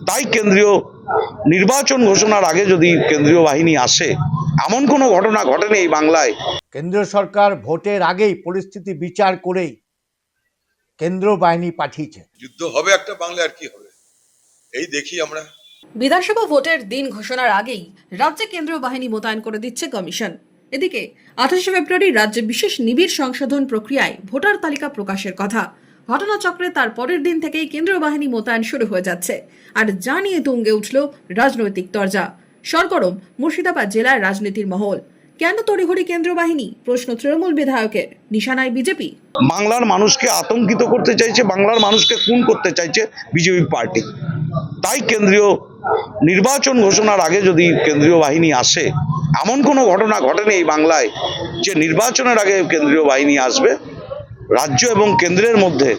তাই কেন্দ্রীয় নির্বাচন ঘোষণার আগে যদি কেন্দ্রীয় বাহিনী আসে, এমন কোনো ঘটনা ঘটেনি এই বাংলায়। কেন্দ্রীয় সরকার ভোটের আগেই পরিস্থিতি বিচার করেই কেন্দ্র বাহিনী পাঠিয়েছে। যুদ্ধ হবে একটা বাংলা, আর কি হবে এই দেখি আমরা। বিধানসভা ভোটের দিন ঘোষণার আগেই রাজ্যে কেন্দ্রীয় বাহিনী মোতায়েন করে দিচ্ছে কমিশন। এদিকে 28 ফেব্রুয়ারি রাজ্যে বিশেষ নিবিড় সংশোধন প্রক্রিয়ায় ভোটার তালিকা প্রকাশের কথা। ঘটনাচক্রে তার পরের দিন থেকেই কেন্দ্রীয় বাহিনী মোতায়েন শুরু হয়ে যাচ্ছে। আর যা নিয়ে তুঙ্গে উঠল রাজনৈতিক তরজা। সরগরম মুর্শিদাবাদ জেলার রাজনীতির মহল। কেন তড়িঘড়ি কেন্দ্রীয় বাহিনী? প্রশ্ন তৃণমূল বিধায়কের। নিশানায় বিজেপি। বাংলার মানুষকে আতঙ্কিত করতে চাইছে, বাংলার মানুষকে খুন করতে চাইছে বিজেপি পার্টি। তাই কেন্দ্রীয় নির্বাচন ঘোষণার আগে যদি কেন্দ্রীয় বাহিনী আসে, এমন কোনো ঘটনা ঘটেনি এই বাংলায় যে নির্বাচনের আগে কেন্দ্রীয় বাহিনী আসবে। রাজ্য এবং কেন্দ্রের মধ্যে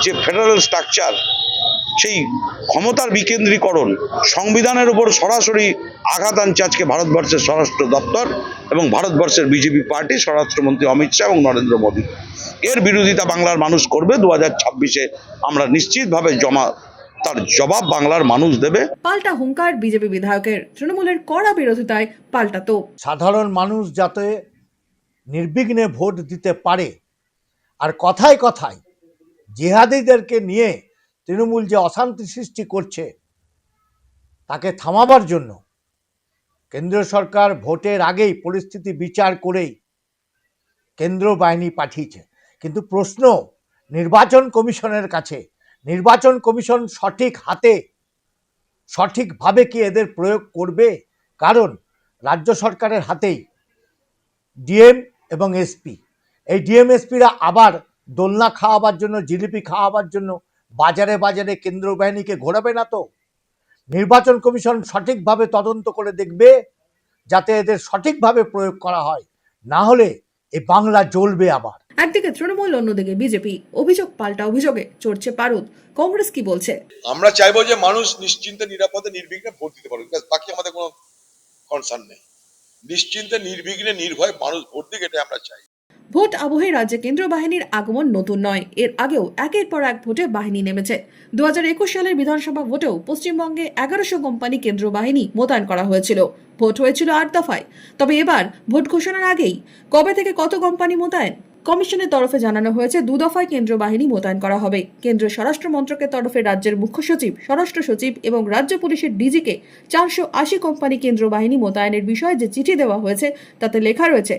যে ফেডারেল স্ট্রাকচার, সেই ক্ষমতার বিকেন্দ্রীকরণ, সংবিধানের উপর সরাসরি আঘাত আনছে আজকে ভারতবর্ষের স্বরাষ্ট্র দপ্তর এবং ভারতবর্ষের বিজেপি পার্টি, স্বরাষ্ট্রমন্ত্রী অমিত শাহ এবং নরেন্দ্র মোদী। এর বিরোধিতা বাংলার মানুষ করবে। 2026-এ আমরা নিশ্চিতভাবে তার জবাব বাংলার মানুষ দেবে। পাল্টা হুঙ্কার বিজেপি বিধায়কের। তৃণমূলের কড়া বিরোধিতায় পাল্টা তো। সাধারণ মানুষ যাতে নির্বিঘ্নে ভোট দিতে পারে, আর কথায় কথায় জিহাদিদেরকে নিয়ে তৃণমূল যে অশান্তি সৃষ্টি করছে তাকে থামাবার জন্য কেন্দ্রীয় সরকার ভোটের আগেই পরিস্থিতি বিচার করেই কেন্দ্র বাহিনী পাঠিয়েছে। কিন্তু প্রশ্ন নির্বাচন কমিশনের কাছে, নির্বাচন কমিশন সঠিক হাতে সঠিকভাবে কি এদের প্রয়োগ করবে? কারণ রাজ্য সরকারের হাতেই ডিএম এবং এসপি। এই ডিএম এসপিরা আবার দোলনা খাওয়াবার জন্য, জিলিপি খাওয়াবার জন্য বাজারে বাজারে কেন্দ্র বাহিনীকে ঘোরাবে না তো? নির্বাচন কমিশন সঠিকভাবে তদন্ত করে দেখবে যাতে এদের সঠিকভাবে প্রয়োগ করা হয়, না হলে এই বাংলা জ্বলবে আবার। একদিকে তৃণমূল, অন্যদিকে বিজেপি। অভিযোগ পাল্টা অভিযোগে চড়ছে পারদ। কংগ্রেস কি বলছে? আমরা চাইবো যে মানুষ নিশ্চিন্তে নিরাপদে নির্বিঘ্নে ভোট দিতে পারবে, বাকি আমাদের কোনো কনসার্ন নেই। নিশ্চিন্তে নির্বিঘ্নে নির্ভয়ে মানুষ ভোট দিক, এটা আমরা চাই। ভোট আবহে রাজ্যে কেন্দ্রীয় বাহিনীর আগমন নতুন নয়। এর আগেও একের পর এক ভোটে বাহিনী নেমেছে। 2021 সালের বিধানসভা ভোটেও পশ্চিমবঙ্গে 1100 কোম্পানি কেন্দ্রীয় বাহিনী মোতায়েন করা হয়েছিল। ভোট হয়েছিল 8 দফায়। তবে এবার ভোট ঘোষণার আগেই কবে থেকে কত কোম্পানি মোতায়েন? কমিশনের তরফে জানানো হয়েছে 2 দফায় কেন্দ্রীয় বাহিনী মোতায়েন করা হবে। কেন্দ্রীয় স্বরাষ্ট্র মন্ত্রকের তরফে রাজ্যের মুখ্য সচিব, স্বরাষ্ট্র সচিব এবং রাজ্য পুলিশের ডিজিকে 480 কোম্পানি কেন্দ্রীয় বাহিনী মোতায়েনের বিষয়ে যে চিঠি দেওয়া হয়েছে তাতে লেখা রয়েছে,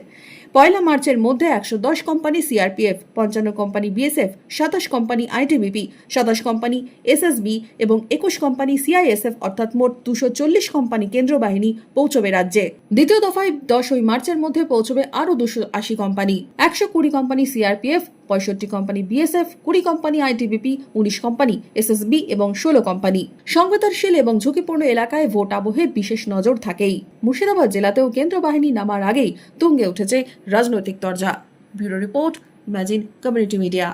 1 মার্চের মধ্যে 110 company CRPF, 55 company BSF, 27 company ITBP, 27 company SSB এবং 21 কোম্পানি সিআইএসএফ অর্থাৎ মোট 240 কোম্পানি কেন্দ্রীয় বাহিনী পৌঁছবে রাজ্যে। দ্বিতীয় দফায় 10 মার্চের মধ্যে পৌঁছবে আরও 280 company. 120 company CRPF, 65 company BSF, 20 company ITBP, 19 company SSB এবং 16 কোম্পানি। সংবেদনশীল এবং ঝুঁকিপূর্ণ এলাকায় ভোট আবহে বিশেষ নজর থাকেই। মুর্শিদাবাদ জেলাতেও কেন্দ্র বাহিনী নামার আগেই তুঙ্গে উঠেছে রাজনৈতিক তরজা। Bureau report, imagine community media.